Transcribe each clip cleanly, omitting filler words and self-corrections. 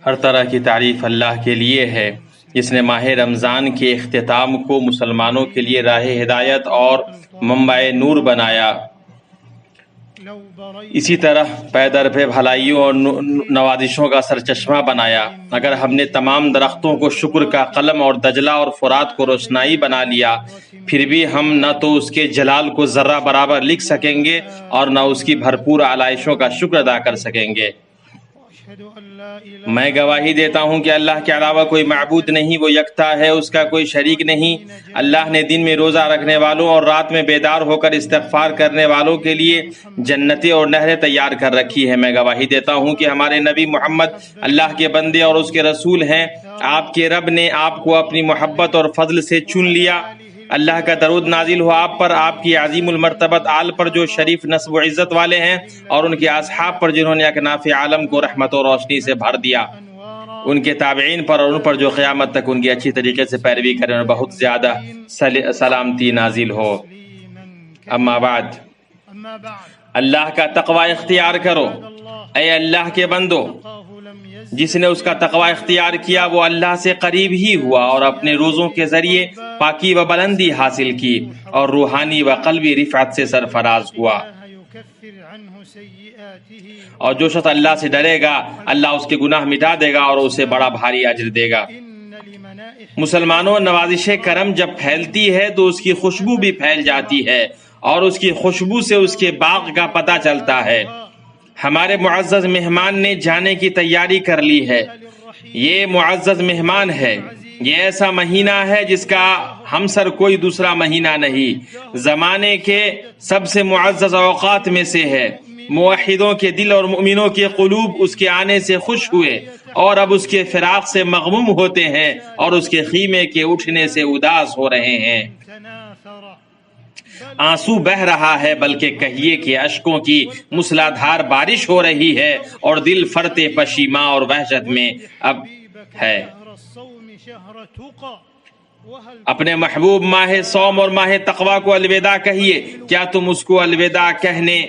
ہر طرح کی تعریف اللہ کے لیے ہے جس نے ماہ رمضان کے اختتام کو مسلمانوں کے لیے راہ ہدایت اور منبع نور بنایا۔ اسی طرح پے در پہ بھلائیوں اور نوازشوں کا سرچشمہ بنایا۔ اگر ہم نے تمام درختوں کو شکر کا قلم اور دجلہ اور فرات کو روشنائی بنا لیا، پھر بھی ہم نہ تو اس کے جلال کو ذرہ برابر لکھ سکیں گے اور نہ اس کی بھرپور علائشوں کا شکر ادا کر سکیں گے۔ میں گواہی دیتا ہوں کہ اللہ کے علاوہ کوئی معبود نہیں، وہ یکتا ہے، اس کا کوئی شریک نہیں۔ اللہ نے دن میں روزہ رکھنے والوں اور رات میں بیدار ہو کر استغفار کرنے والوں کے لیے جنتیں اور نہریں تیار کر رکھی ہیں۔ میں گواہی دیتا ہوں کہ ہمارے نبی محمد اللہ کے بندے اور اس کے رسول ہیں۔ آپ کے رب نے آپ کو اپنی محبت اور فضل سے چن لیا۔ اللہ کا درود نازل ہو آپ پر، آپ کی عظیم المرتبت آل پر جو شریف نسب و عزت والے ہیں، اور ان کے اصحاب پر جنہوں نے اکناف عالم کو رحمت و روشنی سے بھر دیا، ان کے تابعین پر اور ان پر جو قیامت تک ان کی اچھی طریقے سے پیروی کریں، اور بہت زیادہ سلامتی نازل ہو۔ اما بعد، اللہ کا تقوی اختیار کرو اے اللہ کے بندو۔ جس نے اس کا تقوی اختیار کیا وہ اللہ سے قریب ہی ہوا اور اپنے روزوں کے ذریعے پاکی و بلندی حاصل کی اور روحانی و قلبی رفعت سے سرفراز ہوا۔ اور جو شخص اللہ سے ڈرے گا اللہ اس کے گناہ مٹا دے گا اور اسے بڑا بھاری اجر دے گا۔ مسلمانوں، نوازش کرم جب پھیلتی ہے تو اس کی خوشبو بھی پھیل جاتی ہے اور اس کی خوشبو سے اس کے باغ کا پتہ چلتا ہے۔ ہمارے معزز مہمان نے جانے کی تیاری کر لی ہے۔ یہ معزز مہمان ہے، یہ ایسا مہینہ ہے جس کا ہمسر کوئی دوسرا مہینہ نہیں، زمانے کے سب سے معزز اوقات میں سے ہے۔ موحدوں کے دل اور مومنوں کے قلوب اس کے آنے سے خوش ہوئے اور اب اس کے فراق سے مغموم ہوتے ہیں اور اس کے خیمے کے اٹھنے سے اداس ہو رہے ہیں۔ آنسو بہ رہا ہے، بلکہ کہیے کہ اشکوں کی موسلادھار بارش ہو رہی ہے اور دل فرتے پشیماں اور وحشت میں اب ہے۔ اپنے محبوب ماہ صوم اور ماہ تقوی کو الوداع کہیے۔ کیا تم اس کو الوداع کہنے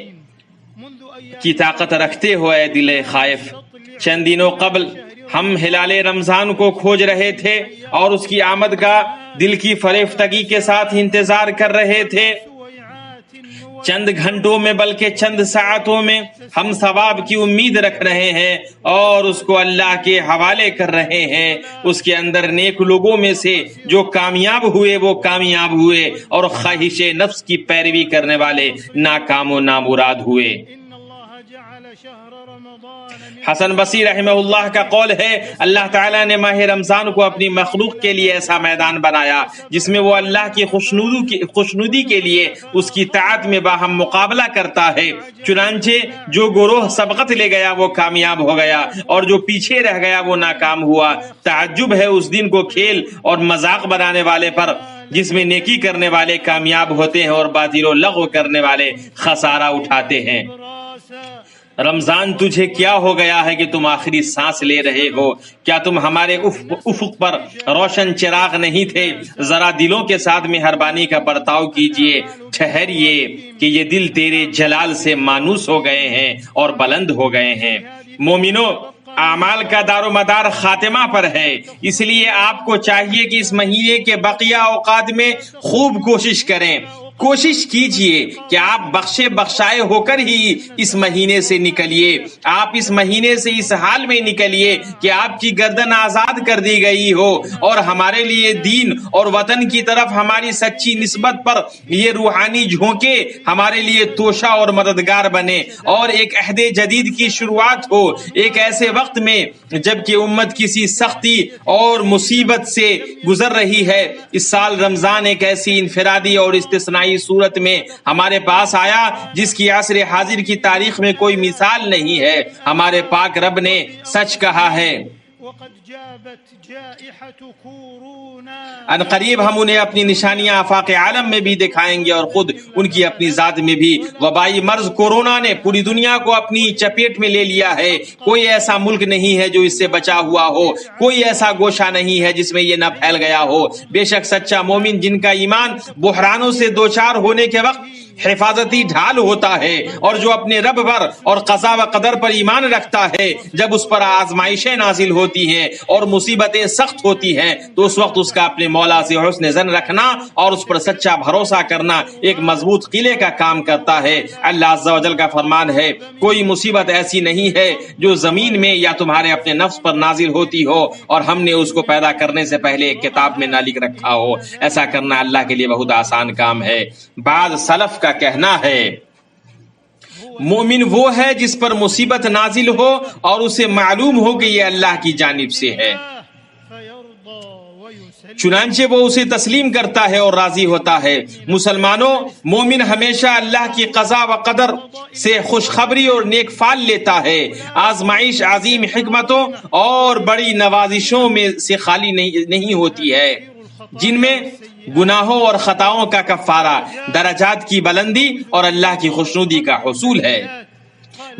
کی طاقت رکھتے ہو اے دل خائف؟ چند دنوں قبل ہم ہلال رمضان کو کھوج رہے تھے اور اس کی آمد کا دل کی فریفتگی کے ساتھ انتظار کر رہے تھے۔ چند گھنٹوں میں بلکہ چند ساعتوں میں ہم ثواب کی امید رکھ رہے ہیں اور اس کو اللہ کے حوالے کر رہے ہیں۔ اس کے اندر نیک لوگوں میں سے جو کامیاب ہوئے وہ کامیاب ہوئے اور خواہش نفس کی پیروی کرنے والے ناکام و نامراد ہوئے۔ حسن بصری رحمہ اللہ کا قول ہے، اللہ تعالیٰ نے ماہ رمضان کو اپنی مخلوق کے لیے ایسا میدان بنایا جس میں وہ اللہ کی خوشنودی کے لیے اس کی طاعت میں باہم مقابلہ کرتا ہے۔ چنانچہ جو گروہ سبقت لے گیا وہ کامیاب ہو گیا اور جو پیچھے رہ گیا وہ ناکام ہوا۔ تعجب ہے اس دن کو کھیل اور مذاق بنانے والے پر جس میں نیکی کرنے والے کامیاب ہوتے ہیں اور باطل و لغو کرنے والے خسارہ اٹھاتے ہیں۔ رمضان تجھے کیا ہو گیا ہے کہ تم آخری سانس لے رہے ہو؟ کیا تم ہمارے افق پر روشن چراغ نہیں تھے؟ ذرا دلوں کے ساتھ مہربانی کا برتاؤ کیجئے، ٹھہریے کہ یہ دل تیرے جلال سے مانوس ہو گئے ہیں اور بلند ہو گئے ہیں۔ مومنوں، اعمال کا دار و مدار خاتمہ پر ہے، اس لیے آپ کو چاہیے کہ اس مہینے کے بقیہ اوقات میں خوب کوشش کریں۔ کوشش کیجئے کہ آپ بخشے بخشائے ہو کر ہی اس مہینے سے نکلیے۔ آپ اس مہینے سے اس حال میں نکلیے کہ آپ کی گردن آزاد کر دی گئی ہو اور ہمارے لیے دین اور وطن کی طرف ہماری سچی نسبت پر یہ روحانی جھونکے ہمارے لیے توشہ اور مددگار بنے اور ایک عہد جدید کی شروعات ہو، ایک ایسے وقت میں جب کہ امت کسی سختی اور مصیبت سے گزر رہی ہے۔ اس سال رمضان ایک ایسی انفرادی اور استثنائی صورت میں ہمارے پاس آیا جس کی عصر حاضر کی تاریخ میں کوئی مثال نہیں ہے۔ ہمارے پاک رب نے سچ کہا ہے، ان قریب ہم انہیں اپنی نشانیاں آفاق عالم میں بھی دکھائیں گے، اور خود ان کی اپنی ذات میں بھی۔ وبائی مرض کورونا نے پوری دنیا کو اپنی چپیٹ میں لے لیا ہے، کوئی ایسا ملک نہیں ہے جو اس سے بچا ہوا ہو، کوئی ایسا گوشہ نہیں ہے جس میں یہ نہ پھیل گیا ہو۔ بے شک سچا مومن جن کا ایمان بحرانوں سے دوچار ہونے کے وقت حفاظتی ڈھال ہوتا ہے، اور جو اپنے رب پر اور قضا و قدر پر ایمان رکھتا ہے، جب اس پر آزمائشیں نازل ہوتی ہیں اور مصیبتیں سخت ہوتی ہیں تو اس وقت اس کا اپنے مولا سے حسن ظن رکھنا اور اس پر سچا بھروسہ کرنا ایک مضبوط قلعے کا کام کرتا ہے۔ اللہ عز و جل کا فرمان ہے، کوئی مصیبت ایسی نہیں ہے جو زمین میں یا تمہارے اپنے نفس پر نازل ہوتی ہو اور ہم نے اس کو پیدا کرنے سے پہلے ایک کتاب میں نہ لکھ رکھا ہو۔ ایسا کرنا اللہ کے لیے بہت آسان کام ہے۔ بعض سلف کا کہنا ہے، مومن وہ ہے جس پر مصیبت نازل ہو اور اسے معلوم ہو کہ یہ اللہ کی جانب سے ہے، چنانچہ وہ اسے تسلیم کرتا ہے اور راضی ہوتا ہے۔ مسلمانوں، مومن ہمیشہ اللہ کی قضا و قدر سے خوشخبری اور نیک فال لیتا ہے۔ آزمائش عظیم حکمتوں اور بڑی نوازشوں میں سے خالی نہیں ہوتی ہے، جن میں گناہوں اور خطاؤں کا کفارہ، درجات کی بلندی اور اللہ کی خوشنودی کا حصول ہے۔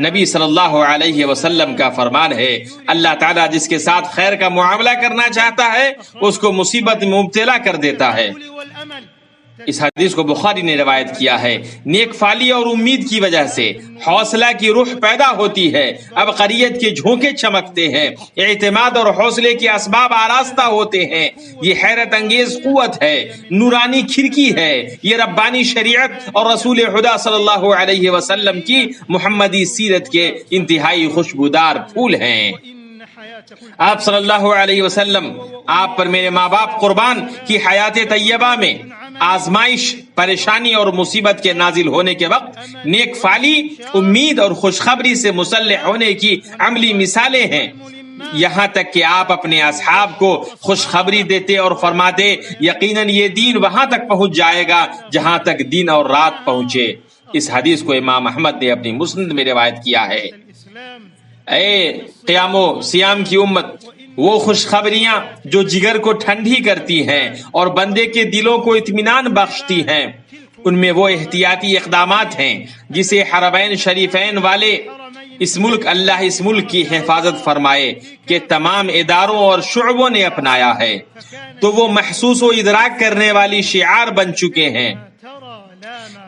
نبی صلی اللہ علیہ وسلم کا فرمان ہے، اللہ تعالیٰ جس کے ساتھ خیر کا معاملہ کرنا چاہتا ہے اس کو مصیبت میں مبتلا کر دیتا ہے۔ اس حدیث کو بخاری نے روایت کیا ہے۔ نیک فالی اور امید کی وجہ سے حوصلہ کی روح پیدا ہوتی ہے، عبقریت کے جھونکے چمکتے ہیں، اعتماد اور حوصلے کے اسباب آراستہ ہوتے ہیں۔ یہ حیرت انگیز قوت ہے، نورانی کھڑکی ہے۔ یہ ربانی شریعت اور رسول خدا صلی اللہ علیہ وسلم کی محمدی سیرت کے انتہائی خوشبودار پھول ہیں۔ آپ صلی اللہ علیہ وسلم، آپ پر میرے ماں باپ قربان، کی حیات طیبہ میں آزمائش، پریشانی اور مصیبت کے نازل ہونے کے وقت نیک فالی، امید اور خوشخبری سے مسلح ہونے کی عملی مثالیں ہیں، یہاں تک کہ آپ اپنے اصحاب کو خوشخبری دیتے اور فرماتے، یقیناً یہ دین وہاں تک پہنچ جائے گا جہاں تک دن اور رات پہنچے۔ اس حدیث کو امام احمد نے اپنی مسند میں روایت کیا ہے۔ اے قیام و سیام کی امت، وہ خوشخبریاں جو جگر کو ٹھنڈی کرتی ہیں اور بندے کے دلوں کو اطمینان بخشتی ہیں، ان میں وہ احتیاطی اقدامات ہیں جسے حرمین شریفین والے اس ملک کی حفاظت فرمائے کہ تمام اداروں اور شعبوں نے اپنایا ہے، تو وہ محسوس و ادراک کرنے والی شعار بن چکے ہیں۔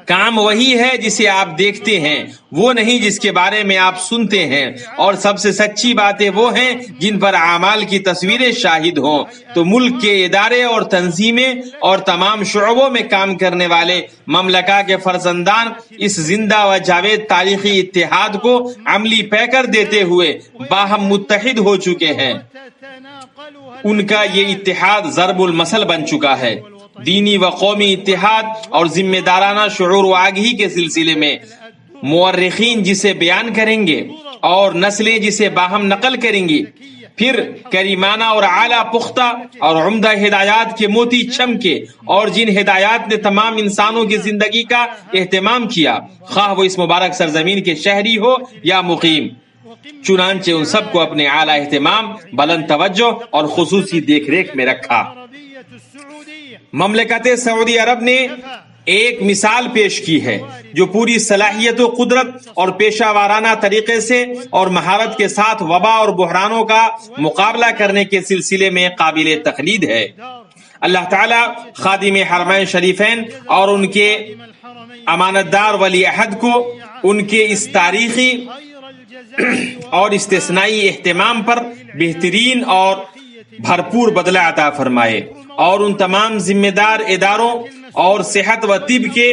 کام وہی ہے جسے آپ دیکھتے ہیں، وہ نہیں جس کے بارے میں آپ سنتے ہیں، اور سب سے سچی باتیں وہ ہیں جن پر اعمال کی تصویریں شاہد ہوں۔ تو ملک کے ادارے اور تنظیمیں اور تمام شعبوں میں کام کرنے والے مملکہ کے فرزندان اس زندہ و جاوید تاریخی اتحاد کو عملی پیکر دیتے ہوئے باہم متحد ہو چکے ہیں۔ ان کا یہ اتحاد ضرب المثل بن چکا ہے۔ دینی و قومی اتحاد اور ذمہ دارانہ شعور و آگہی کے سلسلے میں مورخین جسے بیان کریں گے اور نسلیں جسے باہم نقل کریں گی، پھر کریمانہ اور اعلیٰ پختہ اور عمدہ ہدایات کے موتی چمکے، اور جن ہدایات نے تمام انسانوں کی زندگی کا اہتمام کیا، خواہ وہ اس مبارک سرزمین کے شہری ہو یا مقیم، چنانچہ ان سب کو اپنے اعلیٰ اہتمام، بلند توجہ اور خصوصی دیکھ ریکھ میں رکھا۔ مملکت سعودی عرب نے ایک مثال پیش کی ہے جو پوری صلاحیت و قدرت اور پیشہ وارانہ طریقے سے اور مہارت کے ساتھ وبا اور بحرانوں کا مقابلہ کرنے کے سلسلے میں قابل تقلید ہے۔ اللہ تعالی خادم حرمین شریفین اور ان کے امانت دار ولی عہد کو ان کے اس تاریخی اور استثنائی اہتمام پر بہترین اور بھرپور بدلہ عطا فرمائے، اور ان تمام ذمہ دار اداروں اور صحت و طب کے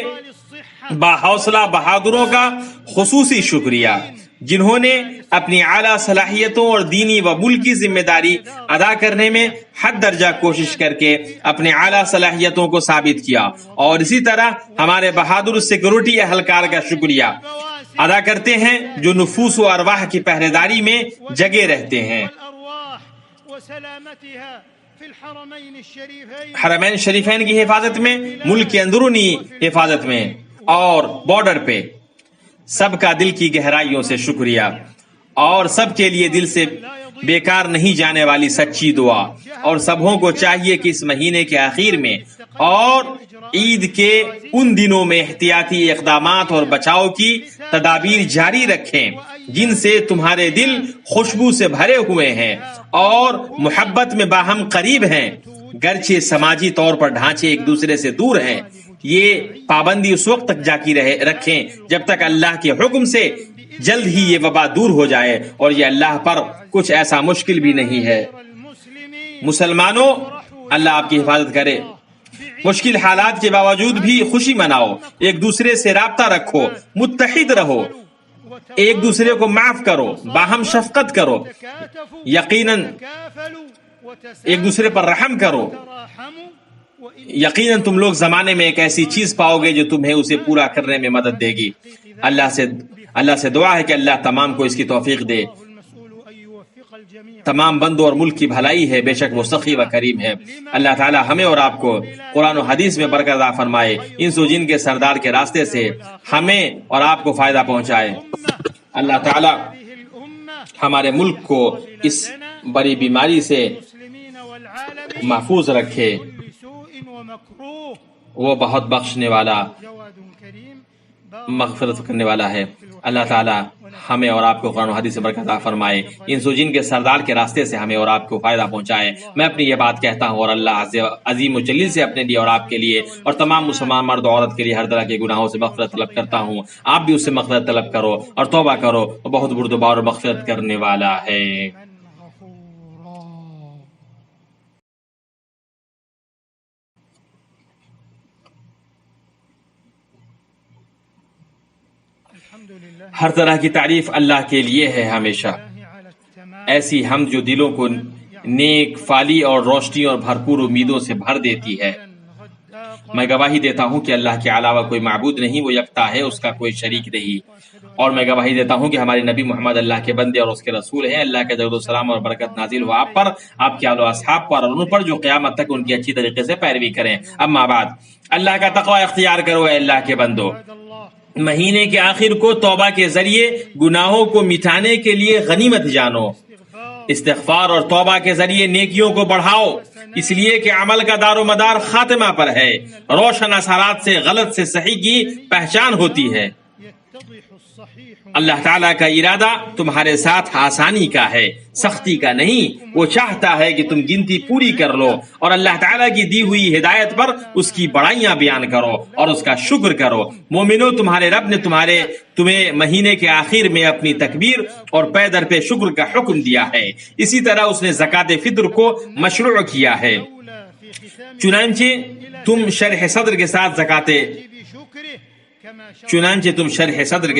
باحوصلہ بہادروں کا خصوصی شکریہ جنہوں نے اپنی اعلیٰ صلاحیتوں اور دینی و ملکی ذمہ داری ادا کرنے میں حد درجہ کوشش کر کے اپنے اعلیٰ صلاحیتوں کو ثابت کیا، اور اسی طرح ہمارے بہادر سیکورٹی اہلکار کا شکریہ ادا کرتے ہیں جو نفوس و ارواح کی پہرےداری میں جگے رہتے ہیں۔ حرمین شریفین کی حفاظت میں، ملک کے اندرونی حفاظت میں اور بارڈر پہ سب کا دل کی گہرائیوں سے شکریہ، اور سب کے لیے دل سے بیکار نہیں جانے والی سچی دعا، اور سبوں کو چاہیے کہ اس مہینے کے آخر میں اور عید کے ان دنوں میں احتیاطی اقدامات اور بچاؤ کی تدابیر جاری رکھیں جن سے تمہارے دل خوشبو سے بھرے ہوئے ہیں اور محبت میں باہم قریب ہیں، گرچہ سماجی طور پر ڈھانچے ایک دوسرے سے دور ہیں۔ یہ پابندی اس وقت تک جاری رکھیں جب تک اللہ کے حکم سے جلد ہی یہ وبا دور ہو جائے، اور یہ اللہ پر کچھ ایسا مشکل بھی نہیں ہے۔ مسلمانوں، اللہ آپ کی حفاظت کرے۔ مشکل حالات کے باوجود بھی خوشی مناؤ، ایک دوسرے سے رابطہ رکھو، متحد رہو، ایک دوسرے کو معاف کرو، باہم شفقت کرو، یقیناً ایک دوسرے پر رحم کرو۔ یقیناً تم لوگ زمانے میں ایک ایسی چیز پاؤ گے جو تمہیں اسے پورا کرنے میں مدد دے گی۔ اللہ سے دعا ہے کہ اللہ تمام کو اس کی توفیق دے۔ تمام بندوں اور ملک کی بھلائی ہے، بے شک وہ سخی و کریم ہے۔ اللہ تعالی ہمیں اور آپ کو قرآن و حدیث میں برکت عطا فرمائے، انس و جن کے سردار کے راستے سے ہمیں اور آپ کو فائدہ پہنچائے۔ اللہ تعالی ہمارے ملک کو اس بڑی بیماری سے محفوظ رکھے، وہ بہت بخشنے والا، مغفرت کرنے والا ہے۔ اللہ تعالی ہمیں اور آپ کو قرآن و حدیث سے برکت عطا فرمائے، انس و جن کے سردار کے راستے سے ہمیں اور آپ کو فائدہ پہنچائے۔ میں اپنی یہ بات کہتا ہوں اور اللہ عظیم و جلیل سے اپنے لیے اور آپ کے لیے اور تمام مسلمان مرد و عورت کے لیے ہر طرح کے گناہوں سے مغفرت طلب کرتا ہوں۔ آپ بھی اس سے مغفرت طلب کرو اور توبہ کرو، وہ بہت بردبار اور مغفرت کرنے والا ہے۔ ہر طرح کی تعریف اللہ کے لیے ہے ہمیشہ، ایسی حمد جو دلوں کو نیک فالی اور روشنی اور بھرپور امیدوں سے بھر دیتی ہے۔ میں گواہی دیتا ہوں کہ اللہ کے علاوہ کوئی معبود نہیں، وہ یکتا ہے، اس کا کوئی شریک نہیں، اور میں گواہی دیتا ہوں کہ ہمارے نبی محمد اللہ کے بندے اور اس کے رسول ہیں۔ اللہ کے درود و سلام اور برکت نازل ہو آپ پر، آپ کے آل و اصحاب پر اور ان پر جو قیامت تک ان کی اچھی طریقے سے پیروی کریں۔ اما بعد، اللہ کا تقوی اختیار کرو اے اللہ کے بندو۔ مہینے کے آخر کو توبہ کے ذریعے گناہوں کو مٹانے کے لیے غنیمت جانو، استغفار اور توبہ کے ذریعے نیکیوں کو بڑھاؤ، اس لیے کہ عمل کا دار و مدار خاتمہ پر ہے، روشن اثرات سے غلط سے صحیح کی پہچان ہوتی ہے۔ اللہ تعالیٰ کا ارادہ تمہارے ساتھ آسانی کا ہے، سختی کا نہیں۔ وہ چاہتا ہے کہ تم گنتی پوری کر لو اور اللہ تعالیٰ کی دی ہوئی ہدایت پر اس کی بڑائیاں بیان کرو اور اس کا شکر کرو۔ مومنو، تمہارے رب نے تمہیں مہینے کے آخر میں اپنی تکبیر اور پے در پہ شکر کا حکم دیا ہے، اسی طرح اس نے زکوٰۃ فطر کو مشروع کیا ہے۔ چنانچہ تم شرح صدر کے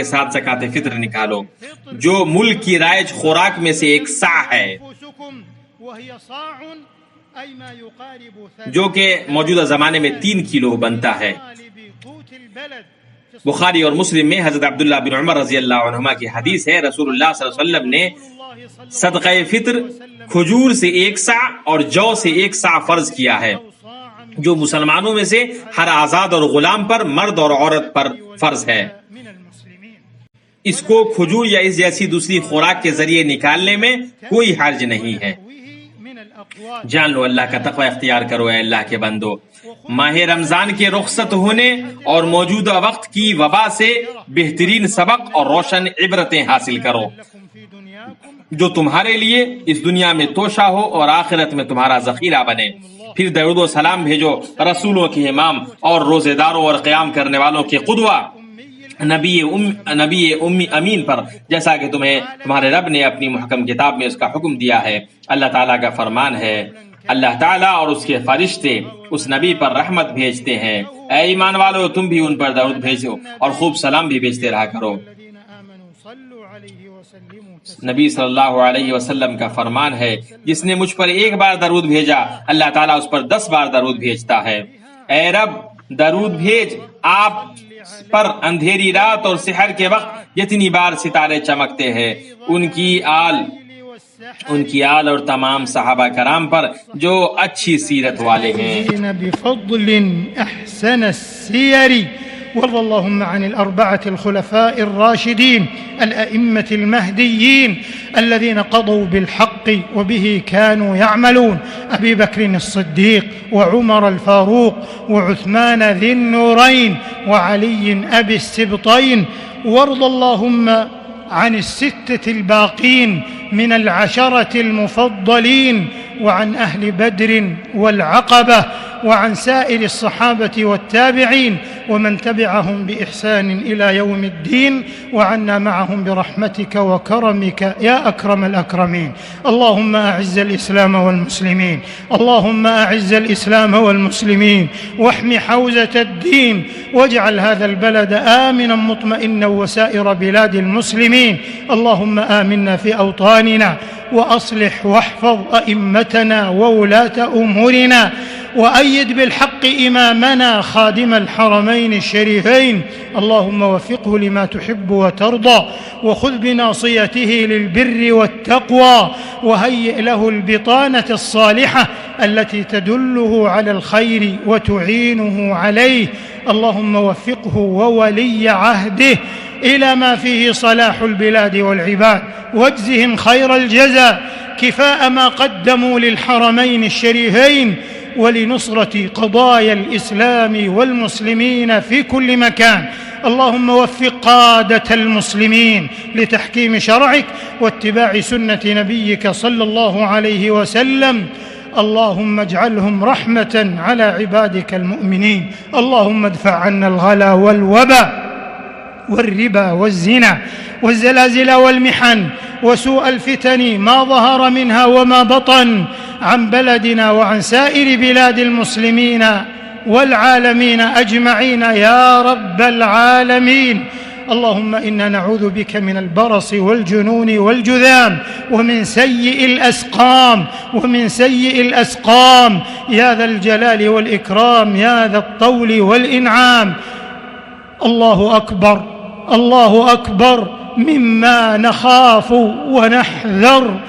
ساتھ زکوٰۃ فطر نکالو، جو ملک کی رائج خوراک میں سے ایک صاع ہے، جو کہ موجودہ زمانے میں 3 کلو بنتا ہے۔ بخاری اور مسلم میں حضرت عبداللہ بن عمر رضی اللہ عنہما کی حدیث ہے، رسول اللہ صلی اللہ علیہ وسلم نے صدقہ فطر کھجور سے 1 صاع اور جو سے 1 صاع فرض کیا ہے، جو مسلمانوں میں سے ہر آزاد اور غلام پر، مرد اور عورت پر فرض ہے۔ اس کو کھجور یا اس جیسی دوسری خوراک کے ذریعے نکالنے میں کوئی حرج نہیں ہے۔ جان لو، اللہ کا تقوی اختیار کرو اے اللہ کے بندو۔ ماہ رمضان کے رخصت ہونے اور موجودہ وقت کی وبا سے بہترین سبق اور روشن عبرتیں حاصل کرو، جو تمہارے لیے اس دنیا میں توشہ ہو اور آخرت میں تمہارا ذخیرہ بنے۔ پھر درود و سلام بھیجو رسولوں کے امام اور روزے داروں اور قیام کرنے والوں کے قدوہ نبی امین پر، جیسا کہ تمہارے رب نے اپنی محکم کتاب میں اس کا حکم دیا ہے۔ اللہ تعالیٰ کا فرمان ہے، اللہ تعالیٰ اور اس کے فرشتے اس نبی پر رحمت بھیجتے ہیں۔ اے ایمان والو، تم بھی ان پر درود بھیجو اور خوب سلام بھی بھیجتے رہا کرو۔ نبی صلی اللہ علیہ وسلم کا فرمان ہے، جس نے مجھ پر 1 بار درود بھیجا، اللہ تعالیٰ اس پر 10 بار درود بھیجتا ہے۔ اے رب، درود بھیج آپ پر اندھیری رات اور سحر کے وقت جتنی بار ستارے چمکتے ہیں، ان کی آل اور تمام صحابہ کرام پر جو اچھی سیرت والے ہیں۔ بفضل احسن السیر وارض اللهم عن الأربعة الخلفاء الراشدين الأئمة المهديين الذين قضوا بالحق وبه كانوا يعملون، أبي بكر الصديق وعمر الفاروق وعثمان ذي النورين وعلي أبي السبطين. وارض اللهم عن الستة الباقين من العشرة المفضلين، وعن أهل بدر والعقبة، وعن سائر الصحابة والتابعين ومن تبعهم بإحسان إلى يوم الدين، وعنا معهم برحمتك وكرمك يا أكرم الأكرمين. اللهم أعز الإسلام والمسلمين، اللهم أعز الإسلام والمسلمين، واحم حوزة الدين، واجعل هذا البلد آمنا مطمئنا وسائر بلاد المسلمين. اللهم آمنا في أوطاننا، وأصلح واحفظ أئمتنا وولاة أمورنا، وأيد بالحق إمامنا خادم الحرمين الشريفين. اللهم وفقه لما تحب وترضى، وخذ بناصيته للبر والتقوى، وهيئ له البطانة الصالحة التي تدله على الخير وتعينه عليه. اللهم وفقه وولي عهده إلى ما فيه صلاح البلاد والعباد، واجزهم خير الجزاء كفاء ما قدموا للحرمين الشريفين ولنصرة قضايا الإسلام والمسلمين في كل مكان. اللهم وفق قادة المسلمين لتحكيم شرعك واتباع سنة نبيك صلى الله عليه وسلم. اللهم اجعلهم رحمة على عبادك المؤمنين. اللهم ادفع عنا الغلا والوبا والربا والزنا والزلازل والمحن وسوء الفتن ما ظهر منها وما بطن عن بلدنا وعن سائر بلاد المسلمين والعالمين أجمعين يا رب العالمين. اللهم إنا نعوذ بك من البرص والجنون والجذام ومن سيء الأسقام يا ذا الجلال والإكرام يا ذا الطول والإنعام. الله أكبر، الله أكبر مما نخاف ونحذر.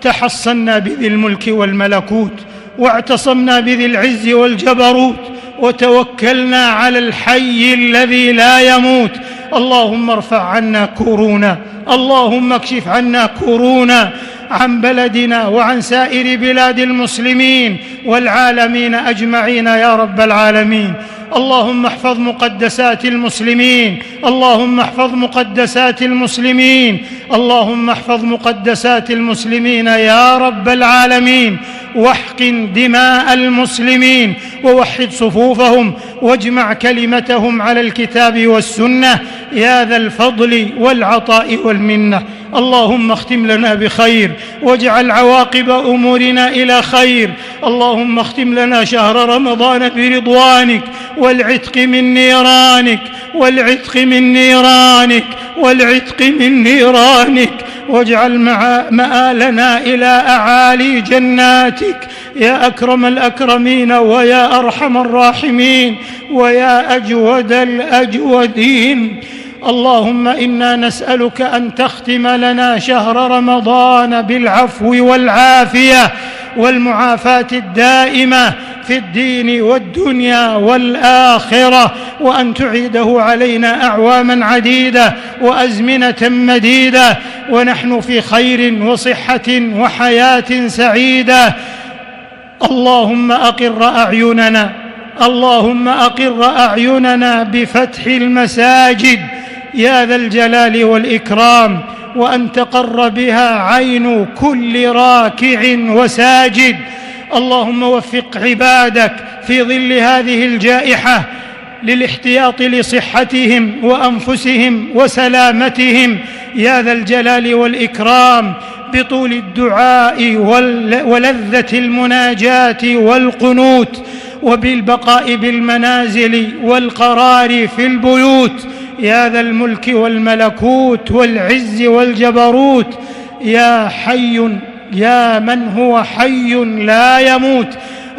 تحصنا بذي الملك والملكوت، واعتصمنا بذي العز والجبروت، وتوكلنا على الحي الذي لا يموت. اللهم ارفع عنا كورونا، اللهم اكشف عنا كورونا عن بلدنا وعن سائر بلاد المسلمين والعالمين أجمعين يا رب العالمين. اللهم احفظ مقدسات المسلمين، اللهم احفظ مقدسات المسلمين، اللهم احفظ مقدسات المسلمين يا رب العالمين، واحقن دماء المسلمين ووحد صفوفهم واجمع كلمتهم على الكتاب والسنة يا ذا الفضل والعطاء والمنة. اللهم اختم لنا بخير واجعل عواقب أمورنا إلى خير. اللهم اختم لنا شهر رمضان برضوانك والعتق من نيرانك، والعتق من نيرانك، والعتق من نيرانك، واجعل مآلنا إلى أعالي جناتك يا أكرم الأكرمين ويا أرحم الراحمين ويا أجود الأجودين. اللهم إنا نسألك أن تختم لنا شهر رمضان بالعفو والعافية والمعافاة الدائمة في الدين والدنيا والآخرة، وأن تعيده علينا أعواما عديدة وأزمنة مديدة ونحن في خير وصحة وحياة سعيدة. اللهم أقر أعيننا، اللهم أقر أعيننا بفتح المساجد يا ذا الجلال والإكرام، وأن تقر بها عين كل راكع وساجد. اللهم وفق عبادك في ظل هذه الجائحة للاحتياط لصحتهم وأنفسهم وسلامتهم يا ذا الجلال والإكرام، بطول الدعاء ولذة المناجاة والقنوت، وبالبقاء بالمنازل والقرار في البيوت يا ذا الملك والملكوت والعز والجبروت يا حي يا من هو حي لا يموت.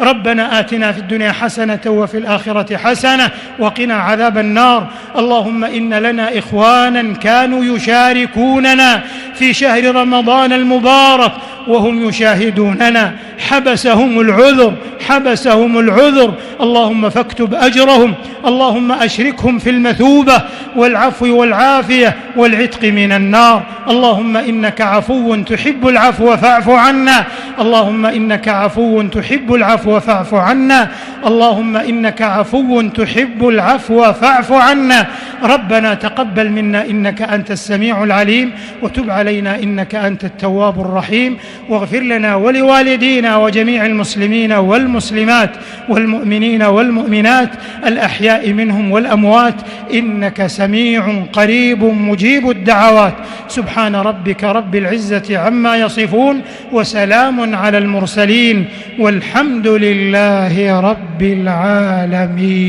ربنا آتنا في الدنيا حسنة وفي الآخرة حسنة وقنا عذاب النار. اللهم إن لنا إخوانا كانوا يشاركوننا في شهر رمضان المبارك وهم يشاهدوننا، حبسهم العذر، اللهم فاكتب أجرهم، اللهم أشركهم في المثوبة والعفو والعافية والعتق من النار. اللهم إنك عفو تحب العفو فاعف عنا، اللهم إنك عفو تحب العفو فاعف عنا، اللهم إنك عفو تحب العفو فاعف عنا. ربنا تقبل منا إنك أنت السميع العليم، وتب علينا إنك أنت التواب الرحيم، واغفر لنا ولوالدينا وجميع المسلمين والمسلمات والمؤمنين والمؤمنات الأحياء منهم والأموات، إنك سميع قريب مجيب الدعوات. سبحان ربك رب العزة عما يصفون، وسلام على المرسلين، والحمد لله رب العالمين.